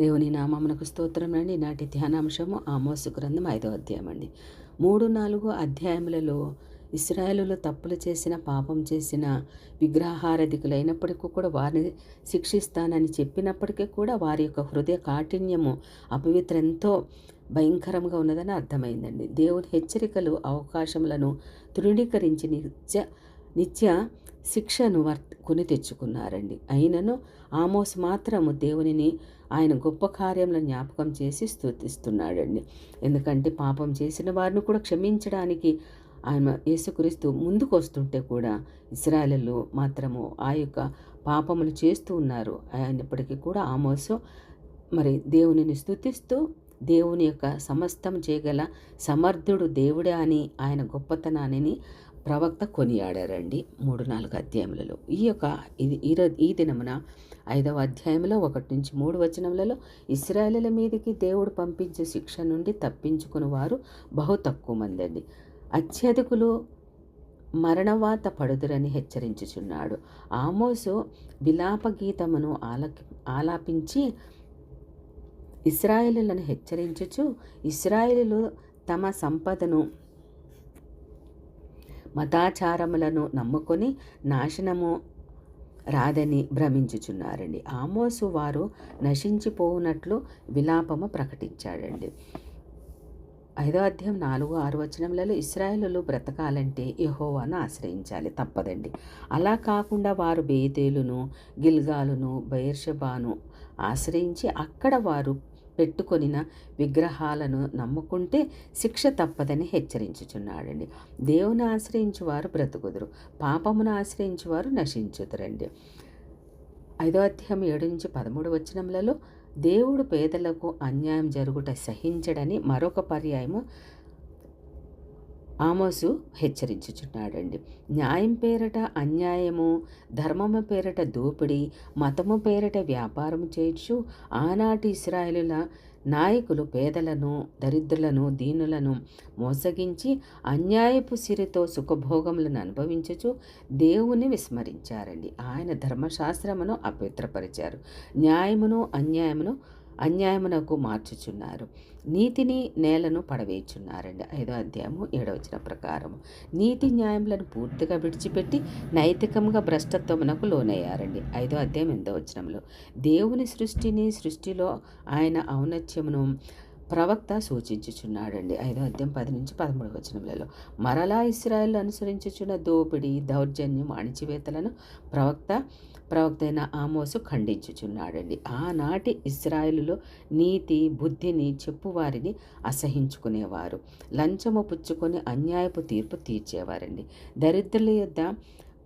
దేవుని నామమునకు స్తోత్రం అండి. నాటి ధ్యానాంశము ఆమోసు గ్రంథం 5వ అధ్యాయం అండి. 3-4 అధ్యాయములలో ఇశ్రాయేలులో తప్పులు చేసిన, పాపం చేసిన, విగ్రహారాధికులైనప్పటికీ కూడా వారిని శిక్షిస్తానని చెప్పినప్పటికీ కూడా వారి యొక్క హృదయ కాఠిన్యము, అపవిత్ర ఎంతో భయంకరంగా ఉన్నదని అర్థమైందండి. దేవుని హెచ్చరికలు అవకాశములను తృణీకరించి నిత్య శిక్షను కొని తెచ్చుకున్నారండి. అయినను ఆమోస్ మాత్రము దేవునిని ఆయన గొప్ప కార్యములను జ్ఞాపకం చేసి స్తుతిస్తున్నాడండి. ఎందుకంటే పాపం చేసిన వారిని కూడా క్షమించడానికి ఆయన యేసుక్రీస్తు ముందుకు వస్తుంటే కూడా ఇశ్రాయేలీయులు మాత్రము ఆ యొక్క పాపములు చేస్తూ ఉన్నారు. అయినప్పటికీ కూడా ఆమోసు మరి దేవునిని స్తుతిస్తూ దేవుని యొక్క సమస్తం చేయగల సమర్థుడు దేవుడే అని ఆయన గొప్పతనాన్ని ప్రవక్త కొనియాడారండి 3-4 అధ్యాయములలో. ఈ దినమున 5వ అధ్యాయంలో 1-3 వచనములలో ఇశ్రాయేలీయుల మీదకి దేవుడు పంపించే శిక్ష నుండి తప్పించుకుని వారు బహు తక్కువ మంది అండి. అత్యధికులు మరణవాత పడుదురని హెచ్చరించుచున్నాడు. ఆమోసు విలాప గీతమును ఆలాపించి ఇశ్రాయేలీయులను హెచ్చరించుచు ఇశ్రాయేలీయులు తమ సంపదను మతాచారములను నమ్ముకొని నాశనము రాదని భ్రమించుచున్నారండి. ఆమోసు వారు నశించిపోవునట్లు విలాపము ప్రకటించాడండి. 5వ అధ్యాయం 4-6 వచనములలో ఇశ్రాయేలులు బ్రతకాలంటే యెహోవాను ఆశ్రయించాలి, తప్పదండి. అలా కాకుండా వారు బేతేలును, గిల్గాలును, బెయేర్షెబాను ఆశ్రయించి అక్కడ వారు పెట్టుకొనిన విగ్రహాలను నమ్ముకుంటే శిక్ష తప్పదని హెచ్చరించుచున్నాడండి. దేవుని ఆశ్రయించు వారు బ్రతుకుదురు, పాపమును ఆశ్రయించు వారు నశించుదురండి. 5వ అధ్యాయం 7-13 వచనములలో దేవుడు పేదలకు అన్యాయం జరుగుట సహించడని మరొక పర్యాయము ఆమోసు హెచ్చరించుచున్నాడండి. న్యాయం పేరట అన్యాయము, ధర్మము పేరట దోపిడీ, మతము పేరట వ్యాపారము చేయొచ్చు. ఆనాటి ఇశ్రాయేలుల నాయకులు పేదలను, దరిద్రులను, దీనులను మోసగించి అన్యాయపు సిరితో సుఖభోగములను అనుభవించుచు దేవుని విస్మరించారండి. ఆయన ధర్మశాస్త్రమును అపవిత్రపరిచారు, న్యాయమును అన్యాయమునకు మార్చుచున్నారు, నీతిని నేలను పడవేయుచున్నారండి. 5వ అధ్యాయము 7వ వచనం ప్రకారము నీతి న్యాయములను పూర్తిగా విడిచిపెట్టి నైతికంగా భ్రష్టత్వమునకు లోనయ్యారండి. 5వ అధ్యాయం 8వ వచనంలో దేవుని సృష్టిలో ఆయన ఔన్నత్యమును ప్రవక్త సూచించుచున్నాడండి. 5వ అధ్యాయం 10-13 వచనములలో మరలా ఇశ్రాయేలు అనుసరించుచున్న దోపిడీ, దౌర్జన్యం, అణిచివేతలను ప్రవక్త అయిన ఆమోసు ఖండించుచున్నాడండి. ఆనాటి ఇశ్రాయేలులో నీతి, బుద్ధిని చెప్పువారిని అసహించుకునేవారు, లంచము పుచ్చుకొని అన్యాయపు తీర్పు తీర్చేవారండి. దరిద్రుల యొద్ద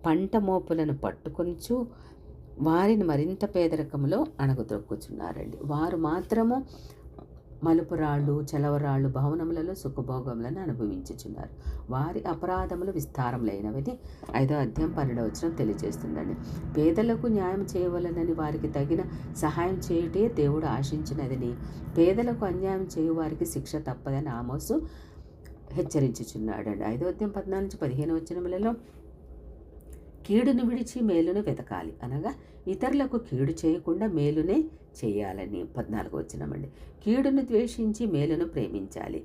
పంట మోపులను పట్టుకొనుచు వారిని మరింత పేదరికంలో అణగదొక్కుచున్నారండి. వారు మాత్రము మలుపురాళ్ళు, చలవరాళ్ళు భవనములలో సుఖభోగములను అనుభవించుచున్నారు. వారి అపరాధములు విస్తారములైనవని 5వ అధ్యాయం 12వ వచనం తెలియజేస్తుందండి. పేదలకు న్యాయం చేయవలనని వారికి తగిన సహాయం చేయుటే దేవుడు ఆశించినదని, పేదలకు అన్యాయం చేయు వారికి శిక్ష తప్పదని ఆమోసు హెచ్చరించుచున్నాడండి. 5వ అధ్యాయం 14-15 వచనములలో కీడును విడిచి మేలును వెతకాలి, అనగా ఇతరులకు కీడు చేయకుండా మేలునే చేయాలని 14వ వచనమండి. కీడును ద్వేషించి మేలును ప్రేమించాలి,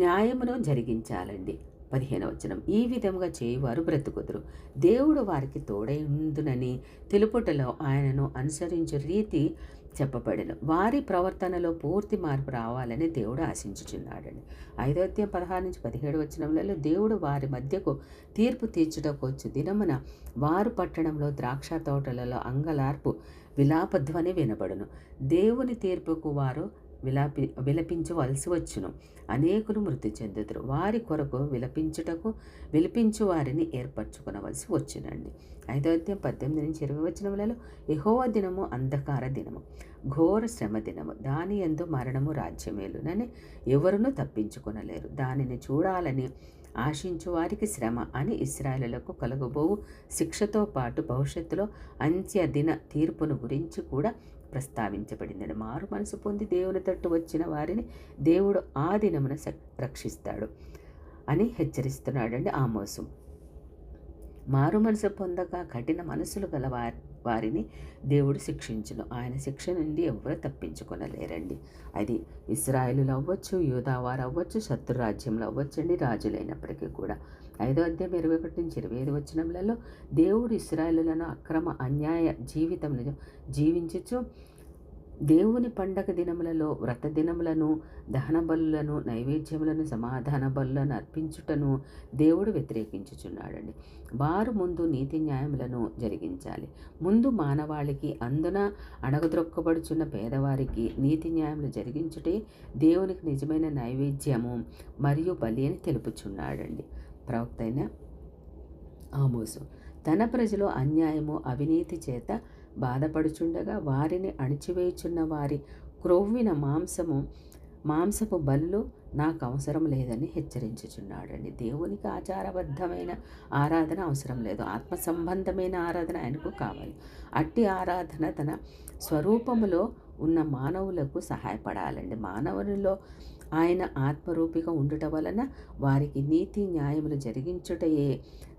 న్యాయమును జరిగించాలండి 15వ వచనం. ఈ విధముగా చేయువారు బ్రతుకుదురు, దేవుడు వారికి తోడై ఉందునని తెలుపుటలో ఆయనను అనుసరించు రీతి చెప్పబడిన వారి ప్రవర్తనలో పూర్తి మార్పు రావాలని దేవుడు ఆశించుచున్నాడండి. 5వ అధ్యాయం 16-17 వచనములలో దేవుడు వారి మధ్యకు తీర్పు తీర్చుటకు వచ్చు దినమున వారు పట్టణంలో ద్రాక్ష తోటలలో అంగలార్పు విలాపధ్వని వినబడును. దేవుని తీర్పుకు వారు విలపించవలసి వచ్చును. అనేకులు మృతి చెందుదురు, వారి కొరకు విలపించు వారిని ఏర్పరచుకునవలసి వచ్చునండి. 5వ అధ్యాయం 18-20 వచనములలో యెహోవా దినము అంధకార దినము, ఘోర శ్రమ దినము, దాని యందు మరణము రాజ్యమేలునని ఎవరునూ తప్పించుకొనలేరు. దానిని చూడాలని ఆశించు వారికి శ్రమ అని ఇశ్రాయేలులకు కలుగబోవు శిక్షతో పాటు భవిష్యత్తులో అంత్య దిన తీర్పును గురించి కూడా ప్రస్తావించబడిందని. మారు మనసు పొంది దేవుని తట్టు వచ్చిన వారిని దేవుడు ఆ దినమున రక్షిస్తాడు అని హెచ్చరిస్తున్నాడండి ఆమోసు. మారు మనసు పొందక కఠిన మనసులు గల వారిని దేవుడు శిక్షించును. ఆయన శిక్ష నుండి ఎవరు తప్పించుకొనలేరండి. అది ఇశ్రాయేలులు అవ్వచ్చు, యూదావారు అవ్వచ్చు, శత్రు రాజ్యంలో అవ్వచ్చండి, రాజులైనప్పటికీ కూడా. 5వ అధ్యాయం 21-25 వచనములలో దేవుడు ఇశ్రాయేలులను అక్రమ అన్యాయ జీవితం జీవించుచు దేవుని పండగ దినములలో వ్రత దినములను, దహన బలులను, నైవేద్యములను, సమాధాన బలులను అర్పించుటను దేవుడు వ్యతిరేకించుచున్నాడండి. వారు ముందు నీతి న్యాయములను జరిగించాలి. ముందు మానవాళికి, అందున అణగద్రొక్కబడుచున్న పేదవారికి నీతి న్యాయములు జరిగించుటే దేవునికి నిజమైన నైవేద్యము మరియు బలి అని తెలుపుచున్నాడండి. ప్రవక్త అయిన ఆమోసు తన ప్రజలు అన్యాయము అవినీతి చేత బాధపడుచుండగా వారిని అణిచివేయుచున్న వారి క్రొవ్విన మాంసపు బలులు నాకు అవసరం లేదని హెచ్చరించుచున్నాడండి. దేవునికి ఆచారబద్ధమైన ఆరాధన అవసరం లేదు. ఆత్మ సంబంధమైన ఆరాధన ఆయనకు కావాలి. అట్టి ఆరాధన తన స్వరూపములో ఉన్న మానవులకు సహాయపడాలండి. మానవునిలో ఆయన ఆత్మరూపిగా ఉండుట వలన వారికి నీతి న్యాయములు జరిగించుటయే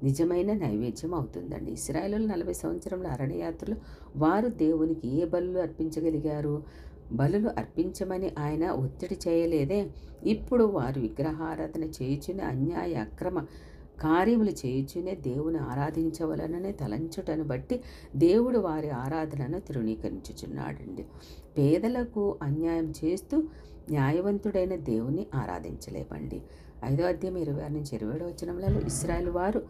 నిజమైన నైవేద్యం అవుతుందండి. ఇశ్రాయేలు 40 సంవత్సరముల అరణ్యయాత్రలు వారు దేవునికి ఏ బలులు అర్పించగలిగారు? బలులు అర్పించమని ఆయన ఒత్తిడి చేయలేదే. ఇప్పుడు వారు విగ్రహారాధన చేయుచునే, అన్యాయ అక్రమ కార్యములు చేయుచునే దేవుని ఆరాధించవలననే తలంచుటను బట్టి దేవుడు వారి ఆరాధనను తృణీకరించుచున్నాడండి. పేదలకు అన్యాయం చేస్తూ న్యాయవంతుడైన దేవుని ఆరాధించలేమండి. 5వ అధ్యాయం 26-27 వచనములలో ఇశ్రాయేలు వారు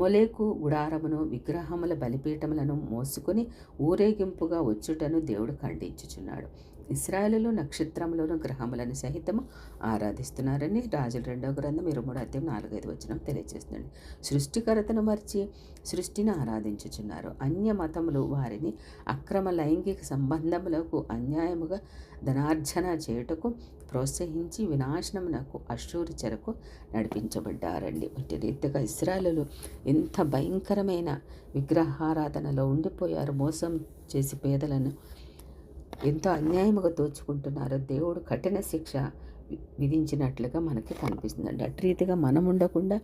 మొలేకు గుడారమును, విగ్రహముల బలిపీఠములను మోసుకొని ఊరేగింపుగా వచ్చుటను దేవుడు ఖండించుచున్నాడు. ఇశ్రాయేలులో నక్షత్రములను, గ్రహములను సహితము ఆరాధిస్తున్నారని రాజుల 2వ గ్రంథం 23వ అధ్యాయం 4-5 వచనం తెలియజేస్తుందండి. సృష్టికర్తను మరిచి సృష్టిని ఆరాధించుచున్నారు. అన్య మతములు వారిని అక్రమ లైంగిక సంబంధములకు, అన్యాయముగా ధనార్జన చేయుటకు ప్రోత్సహించి వినాశనమునకు, అశ్షూరు చెరకు నడిపించబడ్డారండి. వంటి రీతిగా ఇశ్రాయేలులు ఎంత భయంకరమైన విగ్రహారాధనలో ఉండిపోయారు. మోసం చేసి పేదలను ఎంతో అన్యాయముగా దోచుకుంటున్నారో దేవుడు కఠిన శిక్ష విధించినట్లుగా మనకి కనిపిస్తుందండి. అటు రీతిగా మనం ఉండకుండా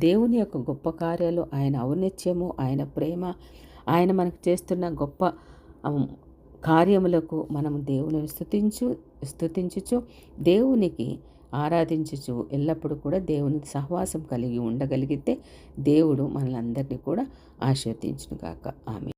దేవుని యొక్క గొప్ప కార్యాలు, ఆయన ఔన్నత్యము, ఆయన ప్రేమ, ఆయన మనకు చేస్తున్న గొప్ప కార్యములకు మనం దేవుని స్తుతించుచు దేవునికి ఆరాధించుచు ఎల్లప్పుడూ కూడా దేవుని సహవాసం కలిగి ఉండగలిగితే దేవుడు మనలందరినీ కూడా ఆశీర్వదించును గాక. ఆమేన్.